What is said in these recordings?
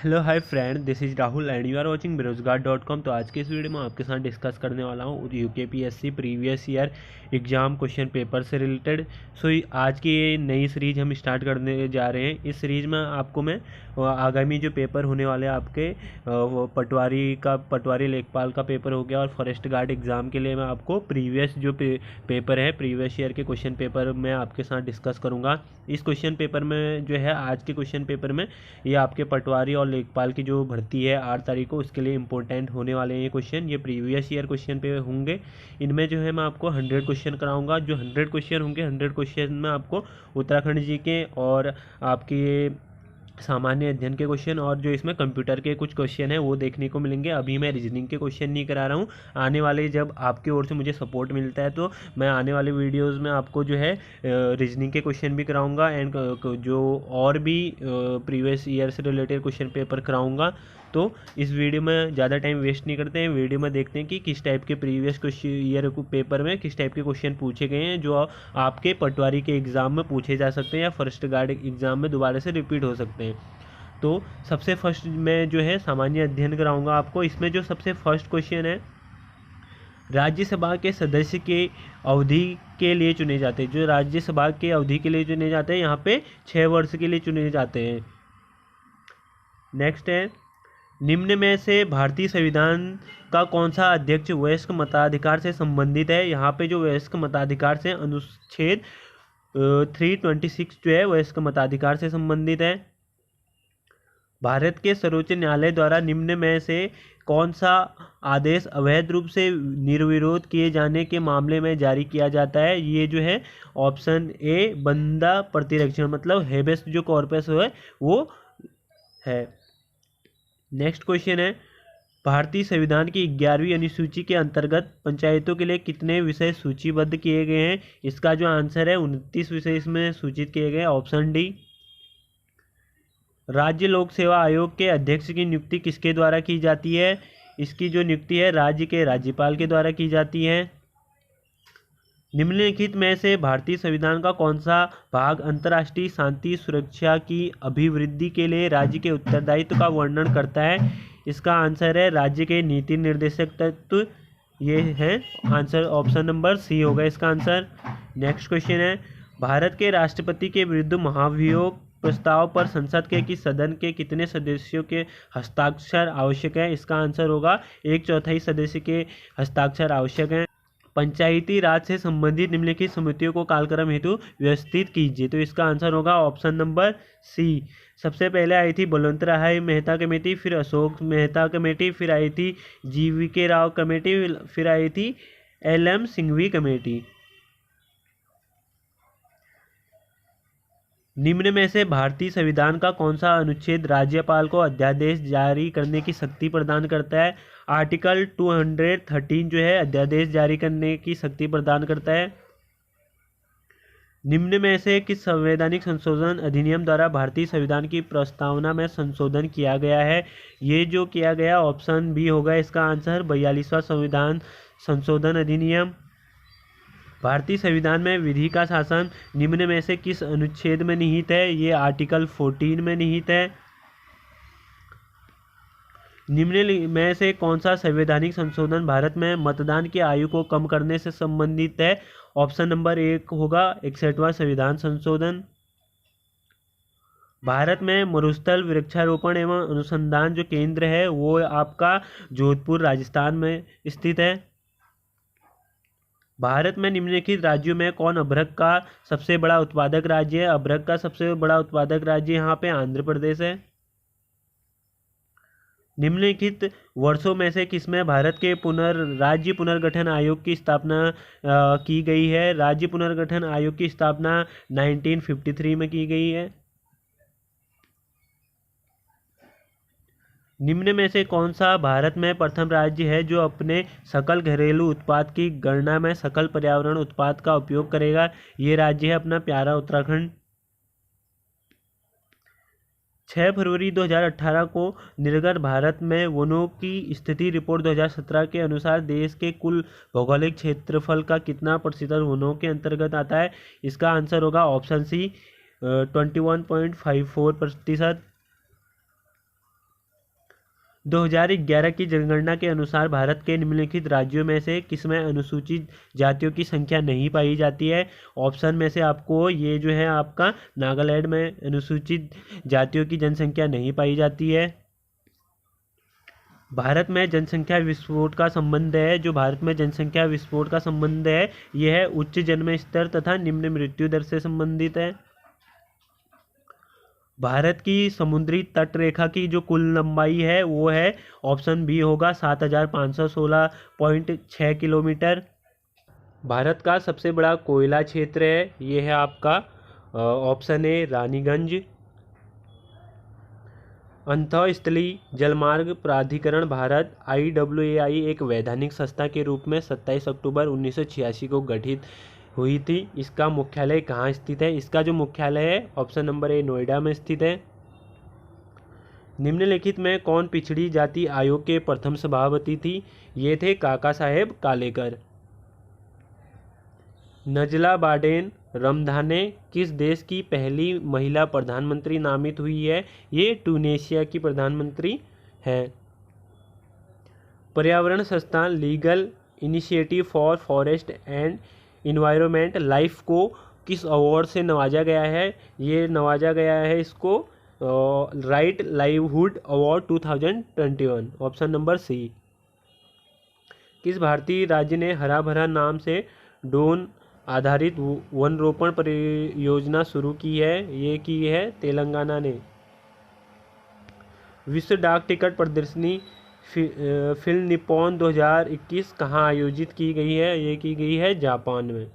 Hello hi friend, this is Rahul and you are watching बेरोजगार.com। तो आज के इस वीडियो में आपके साथ डिस्कस करने वाला हूँ UKPSC previous year exam question paper से रिलेटेड। आज की ये नई सीरीज़ हम स्टार्ट करने जा रहे हैं। इस सीरीज़ में आपको मैं आगामी जो पेपर होने वाले हैं आपके वो पटवारी लेखपाल का पेपर हो गया और फॉरेस्ट गार्ड एग्ज़ाम के लिए मैं आपको प्रीवियस जो पेपर है प्रीवियस ईयर के क्वेश्चन पेपर मैं आपके साथ डिस्कस करूँगा। इस क्वेश्चन पेपर में जो है आज के क्वेश्चन पेपर में ये आपके पटवारी और लेखपाल की जो भर्ती है 8 तारीख को, उसके लिए इंपॉर्टेंट होने वाले हैं ये क्वेश्चन। ये प्रीवियस ईयर क्वेश्चन पे होंगे। इनमें जो है मैं आपको 100 क्वेश्चन कराऊंगा। जो 100 क्वेश्चन होंगे, 100 क्वेश्चन में आपको उत्तराखंड जी के और आपकी सामान्य अध्ययन के क्वेश्चन और जो इसमें कंप्यूटर के कुछ क्वेश्चन है वो देखने को मिलेंगे। अभी मैं रीजनिंग के क्वेश्चन नहीं करा रहा हूँ। आने वाले जब आपकी ओर से मुझे सपोर्ट मिलता है तो मैं आने वाले वीडियोस में आपको जो है रीजनिंग के क्वेश्चन भी कराऊंगा एंड जो और भी प्रीवियस ईयर से रिलेटेड क्वेश्चन पेपर कराऊंगा। तो इस वीडियो में ज़्यादा टाइम वेस्ट नहीं करते हैं, वीडियो में देखते हैं कि किस टाइप के प्रीवियस क्वेश्चन ईयर पेपर में किस टाइप के क्वेश्चन पूछे गए हैं जो आपके पटवारी के एग्ज़ाम में पूछे जा सकते हैं या फॉरेस्ट गार्ड एग्ज़ाम में दोबारा से रिपीट हो सकते हैं। तो सबसे फर्स्ट मैं जो है सामान्य अध्ययन कराऊंगा आपको। इसमें जो सबसे फर्स्ट क्वेश्चन है, राज्यसभा के सदस्य के अवधि के लिए चुने जाते हैं। जो राज्यसभा के अवधि के लिए चुने जाते हैं यहाँ पे 6 वर्ष के लिए चुने जाते हैं। नेक्स्ट है, निम्न में से भारतीय संविधान का कौन सा अध्यक्ष वयस्क मताधिकार से संबंधित है। यहाँ पे जो वयस्क मताधिकार से अनुच्छेद 326 जो है वयस्क मताधिकार से संबंधित है। भारत के सर्वोच्च न्यायालय द्वारा निम्न में से कौन सा आदेश अवैध रूप से निर्विरोध किए जाने के मामले में जारी किया जाता है। ये जो है ऑप्शन ए बंदा प्रतिरक्षण मतलब हेबेस जो कॉर्पस है वो है। नेक्स्ट क्वेश्चन है, भारतीय संविधान की 11वीं अनुसूची के अंतर्गत पंचायतों के लिए कितने विषय सूचीबद्ध किए गए हैं। इसका जो आंसर है 29 विषय इसमें सूचित किए गए, ऑप्शन डी। राज्य लोक सेवा आयोग के अध्यक्ष की नियुक्ति किसके द्वारा की जाती है। इसकी जो नियुक्ति है राज्य के राज्यपाल के द्वारा की जाती है। निम्नलिखित में से भारतीय संविधान का कौन सा भाग अंतर्राष्ट्रीय शांति सुरक्षा की अभिवृद्धि के लिए राज्य के उत्तरदायित्व का वर्णन करता है। इसका आंसर है राज्य के नीति निर्देशक तत्व। ये है आंसर, ऑप्शन नंबर सी होगा इसका आंसर। नेक्स्ट क्वेश्चन है, भारत के राष्ट्रपति के विरुद्ध महाभियोग प्रस्ताव पर संसद के कि सदन के कितने सदस्यों के हस्ताक्षर आवश्यक है। इसका आंसर होगा 1/4 सदस्य के हस्ताक्षर आवश्यक हैं। पंचायती राज से संबंधित निम्नलिखित समितियों को कालक्रम हेतु व्यवस्थित कीजिए। तो इसका आंसर होगा ऑप्शन नंबर सी। सबसे पहले आई थी बलवंत राय मेहता कमेटी, फिर अशोक मेहता कमेटी, फिर आई थी GVK राव कमेटी, फिर आई थी LM सिंघवी कमेटी। निम्न में से भारतीय संविधान का कौन सा अनुच्छेद राज्यपाल को अध्यादेश जारी करने की शक्ति प्रदान करता है। आर्टिकल 213 जो है अध्यादेश जारी करने की शक्ति प्रदान करता है। निम्न में से किस संवैधानिक संशोधन अधिनियम द्वारा भारतीय संविधान की प्रस्तावना में संशोधन किया गया है। ये जो किया गया ऑप्शन बी होगा इसका आंसर, 42वां संविधान संशोधन अधिनियम। भारतीय संविधान में विधि का शासन निम्न में से किस अनुच्छेद में निहित है। ये आर्टिकल 14 में निहित है। निम्न में से कौन सा संवैधानिक संशोधन भारत में मतदान की आयु को कम करने से संबंधित है। ऑप्शन नंबर 1 होगा 61वां संविधान संशोधन। भारत में मरुस्थल वृक्षारोपण एवं अनुसंधान जो केंद्र है वो आपका जोधपुर राजस्थान में स्थित है। भारत में निम्नलिखित राज्यों में कौन अभ्रक का सबसे बड़ा उत्पादक राज्य है। अभ्रक का सबसे बड़ा उत्पादक राज्य यहाँ पे आंध्र प्रदेश है। निम्नलिखित वर्षों में से किसमें भारत के राज्य पुनर्गठन आयोग की स्थापना की गई है। राज्य पुनर्गठन आयोग की स्थापना 1953 में की गई है। निम्न में से कौन सा भारत में प्रथम राज्य है जो अपने सकल घरेलू उत्पाद की गणना में सकल पर्यावरण उत्पाद का उपयोग करेगा। ये राज्य है अपना प्यारा उत्तराखंड। 6 फरवरी 2018 को निर्गत भारत में वनों की स्थिति रिपोर्ट 2017 के अनुसार देश के कुल भौगोलिक क्षेत्रफल का कितना प्रतिशत वनों के अंतर्गत आता है। इसका आंसर होगा ऑप्शन सी, 21.54%। 2011 की जनगणना के अनुसार भारत के निम्नलिखित राज्यों में से किसमें अनुसूचित जातियों की संख्या नहीं पाई जाती है। ऑप्शन में से आपको ये जो है आपका नागालैंड में अनुसूचित जातियों की जनसंख्या नहीं पाई जाती है। भारत में जनसंख्या विस्फोट का संबंध है, जो भारत में जनसंख्या विस्फोट का संबंध है यह उच्च जन्म स्तर तथा निम्न मृत्यु दर से संबंधित है। भारत की समुद्री तट रेखा की जो कुल लंबाई है वो है, ऑप्शन बी होगा 7516.6 किलोमीटर। भारत का सबसे बड़ा कोयला क्षेत्र है, ये है आपका ऑप्शन ए रानीगंज। अंतःस्थलीय जलमार्ग प्राधिकरण भारत IAAI एक वैधानिक संस्था के रूप में 27 अक्टूबर 1986 को गठित हुई थी। इसका मुख्यालय कहाँ स्थित है? इसका जो मुख्यालय है ऑप्शन नंबर ए नोएडा में स्थित है। निम्नलिखित में कौन पिछड़ी जाति आयोग के प्रथम सभापति थी? ये थे काका साहेब कालेकर। नजला बाडेन रमधाने किस देश की पहली महिला प्रधानमंत्री नामित हुई है? ये ट्यूनेशिया की प्रधानमंत्री है। पर्यावरण संस्थान legal initiative for forest and environment life को किस अवार्ड से नवाजा गया है? ये नवाजा गया है इसको right livelihood award 2021, option number C. किस भारतीय राज्य ने हरा भरा नाम से ड्रोन आधारित वन रोपण परियोजना शुरू की है? ये की है तेलंगाना ने। विश्व डाक टिकट प्रदर्शनी फिल्म निप्पॉन 2021 कहाँ आयोजित की गई है? ये की गई है जापान में।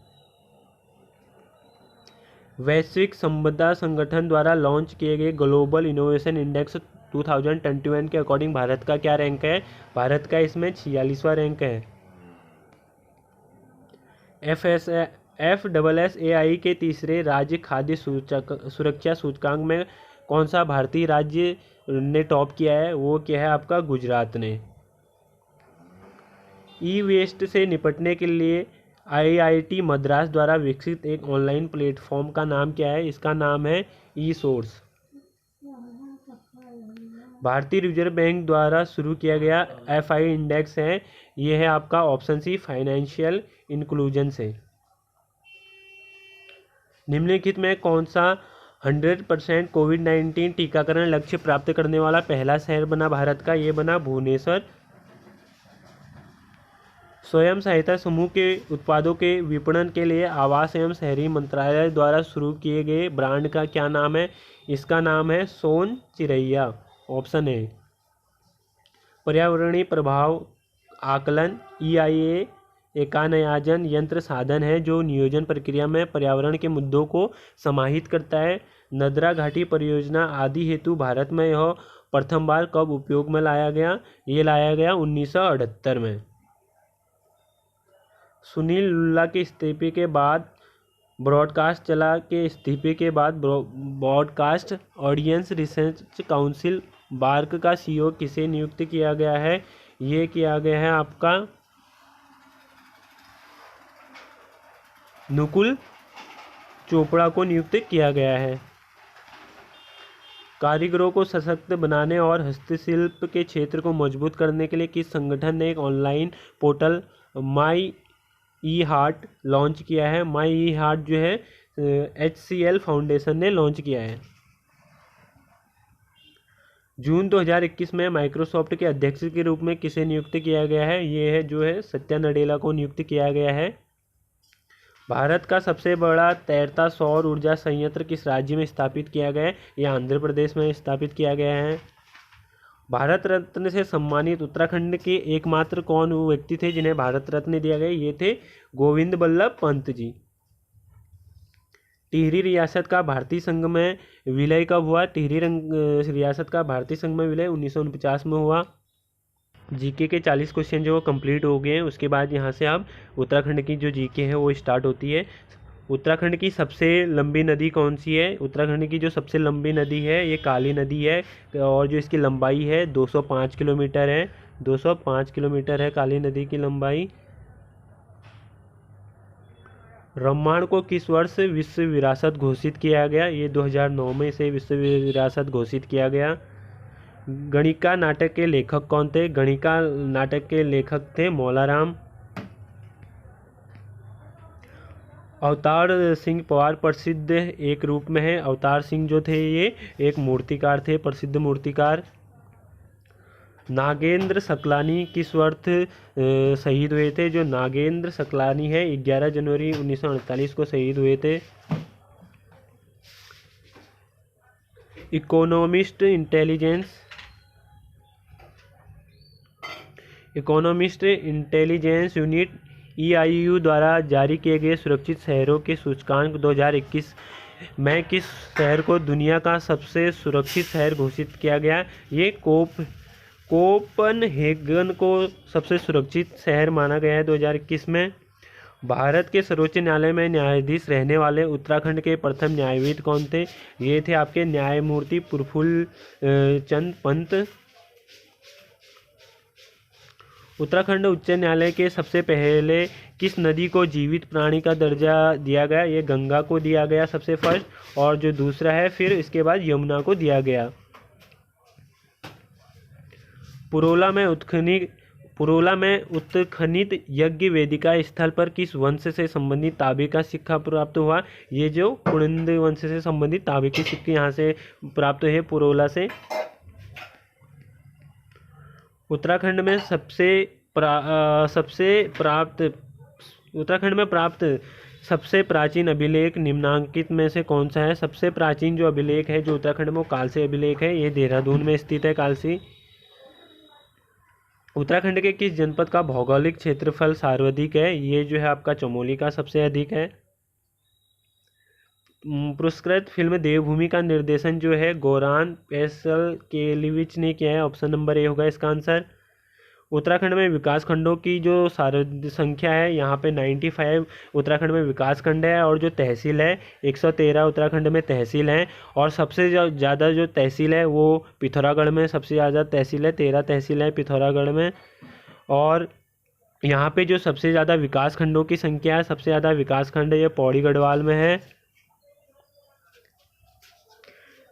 वैश्विक संपदा संगठन द्वारा लॉन्च किए गए ग्लोबल इनोवेशन इंडेक्स 2021 के अकॉर्डिंग भारत का क्या रैंक है? भारत का इसमें 46वां रैंक है। FSSAI के तीसरे राज्य खाद्य सुरक्षा सूचकांक में कौन सा भारतीय राज्य ने टॉप किया है? वो क्या है आपका गुजरात ने। ई वेस्ट से निपटने के लिए IIT मद्रास द्वारा विकसित एक ऑनलाइन प्लेटफॉर्म का नाम क्या है? इसका नाम है ई-सोर्स। भारतीय रिजर्व बैंक द्वारा शुरू किया गया FI इंडेक्स है, यह है आपका ऑप्शन सी फाइनेंशियल इंक्लूजन से। निम्नलिखित में कौन सा 100% कोविड-19 टीकाकरण लक्ष्य प्राप्त करने वाला पहला शहर बना भारत का? ये बना भुवनेश्वर। स्वयं सहायता समूह के उत्पादों के विपणन के लिए आवास एवं शहरी मंत्रालय द्वारा शुरू किए गए ब्रांड का क्या नाम है? इसका नाम है सोन चिरैया, ऑप्शन ए। पर्यावरणीय प्रभाव आकलन EIA एकानयाजन यंत्र साधन है जो नियोजन प्रक्रिया में पर्यावरण के मुद्दों को समाहित करता है। नदरा घाटी परियोजना आदि हेतु भारत में यह प्रथम बार कब उपयोग में लाया गया? ये लाया गया 1978 में। सुनील लुल्ला के इस्तीफे के बाद broadcast audience research council BARC का CEO किसे नियुक्त किया गया है? ये किया गया है आपका नुकुल चोपड़ा को नियुक्त किया गया है। कारीगरों को सशक्त बनाने और हस्तशिल्प के क्षेत्र को मजबूत करने के लिए किस संगठन ने एक online portal my E heart launch किया है? माई ई हार्ट जो है HCL फाउंडेशन ने लॉन्च किया है। जून 2021 में माइक्रोसॉफ्ट के अध्यक्ष के रूप में किसे नियुक्त किया गया है? ये है जो है सत्या नडेला को नियुक्त किया गया है। भारत का सबसे बड़ा तैरता सौर ऊर्जा संयंत्र किस राज्य में स्थापित किया गया है? ये आंध्र प्रदेश में स्थापित किया गया है। भारत रत्न से सम्मानित उत्तराखंड के एकमात्र कौन वो व्यक्ति थे जिन्हें भारत रत्न दिया गया? ये थे गोविंद बल्लभ पंत जी। टिहरी रियासत का भारतीय संघ में विलय कब हुआ? टिहरी रियासत का भारतीय संघ में विलय 1949 में हुआ। जीके के 40 क्वेश्चन जो कंप्लीट हो गए हैं। उसके बाद यहाँ से अब उत्तराखंड की जो जीके है वो स्टार्ट होती है। उत्तराखंड की सबसे लंबी नदी कौन सी है? उत्तराखंड की जो सबसे लंबी नदी है ये काली नदी है और जो इसकी लंबाई है 205 किलोमीटर है। 205 किलोमीटर है काली नदी की लंबाई। रम्माण को किस वर्ष विश्व विरासत घोषित किया गया? ये 2009 में इसे विश्व विरासत घोषित किया गया। गणिका नाटक के लेखक कौन थे? गणिका नाटक के लेखक थे मौलाराम। अवतार सिंह पवार प्रसिद्ध एक रूप में है। अवतार सिंह जो थे ये एक मूर्तिकार थे, प्रसिद्ध मूर्तिकार। नागेंद्र सकलानी किस वर्ष शहीद हुए थे? जो नागेंद्र सकलानी है 11 जनवरी 1948 को शहीद हुए थे। इकोनॉमिस्ट इंटेलिजेंस यूनिट EIU द्वारा जारी किए गए सुरक्षित शहरों के सूचकांक 2021 में किस शहर को दुनिया का सबसे सुरक्षित शहर घोषित किया गया? ये कोपनहेगन को सबसे सुरक्षित शहर माना गया है 2021 में। भारत के सर्वोच्च न्यायालय में न्यायाधीश रहने वाले उत्तराखंड के प्रथम न्यायविद कौन थे? ये थे आपके न्यायमूर्ति प्रफुल्ल चंद पंत। उत्तराखंड उच्च न्यायालय के सबसे पहले किस नदी को जीवित प्राणी का दर्जा दिया गया? ये गंगा को दिया गया सबसे फर्स्ट, और जो दूसरा है फिर इसके बाद यमुना को दिया गया। पुरोला में उत्खनित यज्ञ वेदिका स्थल पर किस वंश से संबंधित तांबे का सिक्का प्राप्त हुआ? ये जो कुणिंद वंश से संबंधित तांबे के सिक्के यहाँ से प्राप्त हुए पुरोला से। उत्तराखंड में प्राप्त सबसे प्राचीन अभिलेख निम्नांकित में से कौन सा है? सबसे प्राचीन जो अभिलेख है जो उत्तराखंड में वो कालसी अभिलेख है। ये देहरादून में स्थित है कालसी। उत्तराखंड के किस जनपद का भौगोलिक क्षेत्रफल सर्वाधिक है? ये जो है आपका चमोली का सबसे अधिक है। पुरस्कृत फिल्म देवभूमि का निर्देशन जो है गोरान पेसलकेविच ने किया है। ऑप्शन नंबर ए होगा इसका आंसर। उत्तराखंड में विकास खंडों की जो संख्या है यहाँ पे 95 उत्तराखंड में विकास खंड है, और जो तहसील है 113 उत्तराखंड में तहसील हैं। और सबसे ज़्यादा जो तहसील है वो पिथौरागढ़ में सबसे ज़्यादा तहसील है, 13 तहसील है पिथौरागढ़ में। और यहाँ पे जो सबसे ज़्यादा विकास खंडों की संख्या है, सबसे ज़्यादा विकास खंड ये पौड़ी गढ़वाल में है।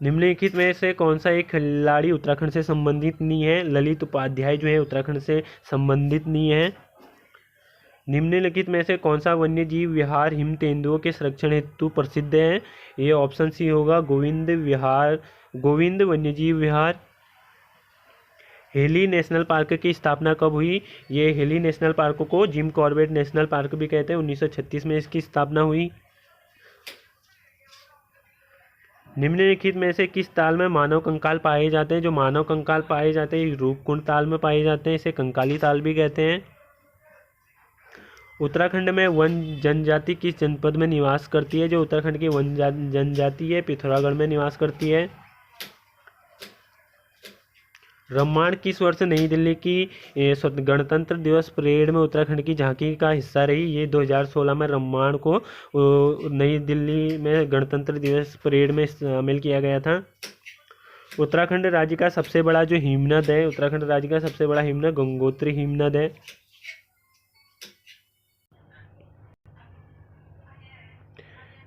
निम्नलिखित में से कौन सा एक खिलाड़ी उत्तराखंड से संबंधित नहीं है? ललित उपाध्याय जो है उत्तराखंड से संबंधित नहीं है। निम्नलिखित में से कौन सा वन्य जीव विहार हिम तेंदुओं के संरक्षण हेतु प्रसिद्ध है? ये ऑप्शन सी होगा गोविंद वन्यजीव विहार। हेली नेशनल पार्क की स्थापना कब हुई? ये हेली नेशनल पार्क को जिम कॉर्बेट नेशनल पार्क भी कहते हैं। 1936 में इसकी स्थापना हुई। निम्नलिखित में से किस ताल में मानव कंकाल पाए जाते हैं? जो मानव कंकाल पाए जाते हैं रूपकुंड ताल में पाए जाते हैं, इसे कंकाली ताल भी कहते हैं। उत्तराखंड में वन जनजाति किस जनपद में निवास करती है? जो उत्तराखंड की वन जनजाति है पिथौरागढ़ में निवास करती है। रम्माण किस वर्ष नई दिल्ली की गणतंत्र दिवस परेड में उत्तराखंड की झांकी का हिस्सा रही? ये 2016 में रम्माण को नई दिल्ली में गणतंत्र दिवस परेड में शामिल किया गया था। उत्तराखंड राज्य का सबसे बड़ा जो हिमनद है, उत्तराखंड राज्य का सबसे बड़ा हिमनद गंगोत्री हिमनद है।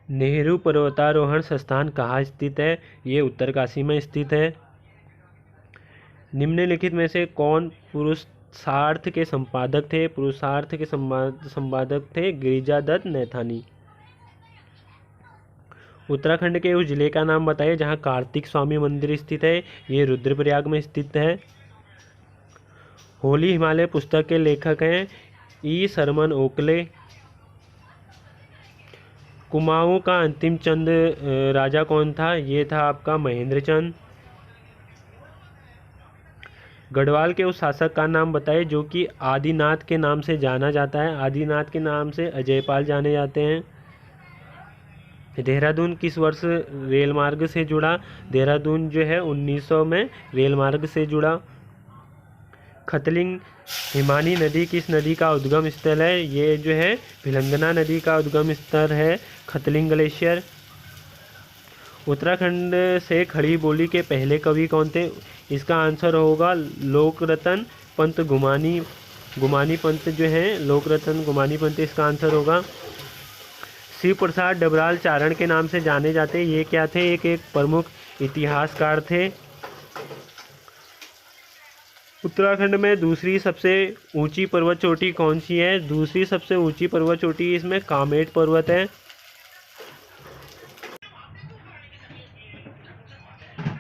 नेहरू पर्वतारोहण संस्थान कहाँ स्थित है? ये उत्तरकाशी में स्थित है। निम्नलिखित में से कौन पुरुषार्थ के संपादक थे? पुरुषार्थ के संपादक थे गिरिजादत्त नैथानी। उत्तराखंड के उस जिले का नाम बताइए जहां कार्तिक स्वामी मंदिर स्थित है। ये रुद्रप्रयाग में स्थित है। होली हिमालय पुस्तक के लेखक हैं ई सरमन ओकले। कुमाऊं का अंतिम चंद राजा कौन था? ये था आपका महेंद्र चंद। गढ़वाल के उस शासक का नाम बताइए जो कि आदिनाथ के नाम से जाना जाता है। आदिनाथ के नाम से अजयपाल जाने जाते हैं। देहरादून किस वर्ष रेल मार्ग से जुड़ा? देहरादून जो है 1900 में रेल मार्ग से जुड़ा। खतलिंग हिमानी नदी किस नदी का उद्गम स्थल है? ये जो है भिलंगना नदी का उद्गम स्थल है खतलिंग ग्लेशियर। उत्तराखंड से खड़ी बोली के पहले कवि कौन थे? इसका आंसर होगा लोकरतन पंत गुमानी पंत जो हैं लोकरतन गुमानी पंत इसका आंसर होगा। शिव प्रसाद डबराल चारण के नाम से जाने जाते, ये क्या थे? एक प्रमुख इतिहासकार थे। उत्तराखंड में दूसरी सबसे ऊंची पर्वत चोटी कौन सी है? दूसरी सबसे ऊंची पर्वत चोटी इसमें कामेट पर्वत है।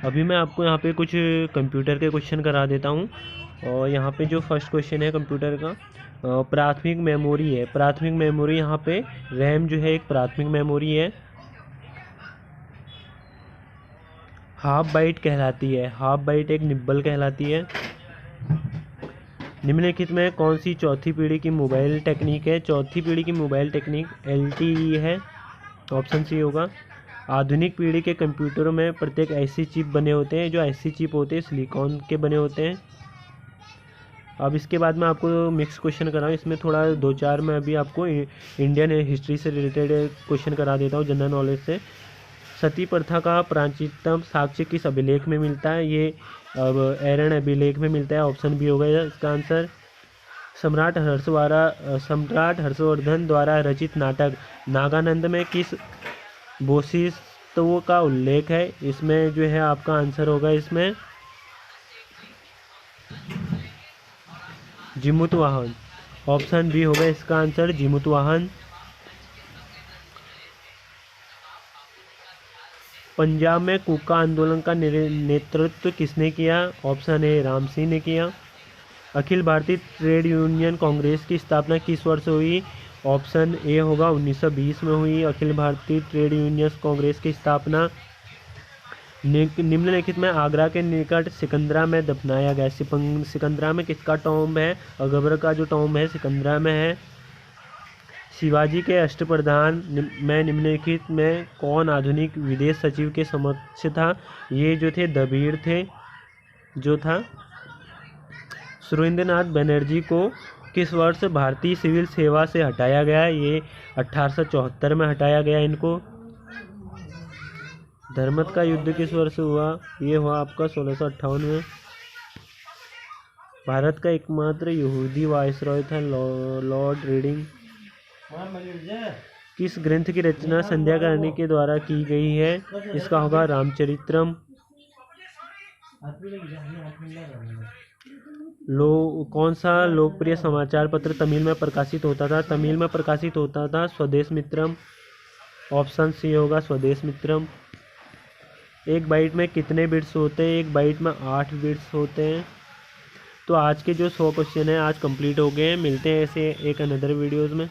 अभी मैं आपको यहाँ पे कुछ कंप्यूटर के क्वेश्चन करा देता हूँ। और यहाँ पे जो फर्स्ट क्वेश्चन है कंप्यूटर का, प्राथमिक मेमोरी है। प्राथमिक मेमोरी यहाँ पे रैम जो है एक प्राथमिक मेमोरी है, हाफ बाइट कहलाती है। हाफ बाइट एक निब्बल कहलाती है। निम्नलिखित में कौन सी चौथी पीढ़ी की मोबाइल टेक्निक है? चौथी पीढ़ी की मोबाइल टेक्निक LTE है, ऑप्शन सी होगा। आधुनिक पीढ़ी के कंप्यूटरों में प्रत्येक ऐसी चिप बने होते हैं, जो ऐसी चिप होते हैं सिलिकॉन के बने होते हैं। अब इसके बाद मैं आपको मिक्स क्वेश्चन कराऊँ, इसमें थोड़ा 2-4 मैं अभी आपको इंडियन हिस्ट्री से रिलेटेड क्वेश्चन करा देता हूँ, जनरल नॉलेज से। सती प्रथा का प्राचीनतम साक्ष्य किस अभिलेख में मिलता है? ये अब एरन अभिलेख में मिलता है, ऑप्शन बी होगा इसका आंसर। सम्राट हर्षवर्धन द्वारा रचित नाटक नागानंद में किस बोधिसत्व का उल्लेख है? इसमें जो है आपका आंसर होगा इसमें जिमुतवाहन, ऑप्शन बी होगा इसका आंसर जिमुतवाहन। पंजाब में कूका आंदोलन का नेतृत्व किसने किया? ऑप्शन ए राम सिंह ने किया। अखिल भारतीय ट्रेड यूनियन कांग्रेस की स्थापना किस वर्ष हुई? ऑप्शन ए होगा 1920 में हुई अखिल भारतीय ट्रेड यूनियन कांग्रेस की स्थापना। निम्नलिखित में आगरा के निकट सिकंदरा में दफनाया गया। सिकंदरा में किसका टॉम्ब है? अकबर का जो टॉम्ब है सिकंदरा में है। शिवाजी के अष्टप्रधान में निम्नलिखित में कौन आधुनिक विदेश सचिव के समक्ष था? ये जो थे दबीर थे, जो था। सुरेंद्रनाथ बनर्जी को किस वर्ष भारतीय सिविल सेवा से हटाया गया? ये 1874 में हटाया गया इनको। धर्मत का युद्ध किस वर्ष हुआ? ये हुआ आपका 1658 में। भारत का एकमात्र यहूदी वायसरॉय था लॉर्ड रीडिंग। किस ग्रंथ की रचना संध्या करनी के द्वारा की गई है? इसका होगा रामचरित्रम। कौन सा लोकप्रिय समाचार पत्र तमिल में प्रकाशित होता था? तमिल में प्रकाशित होता था स्वदेश मित्रम, ऑप्शन सी होगा स्वदेश मित्रम। एक बाइट में कितने बिट्स होते हैं? एक बाइट में 8 बिट्स होते हैं। तो आज के जो 100 क्वेश्चन हैं आज कंप्लीट हो गए हैं। मिलते हैं ऐसे एक अनदर वीडियोज़ में।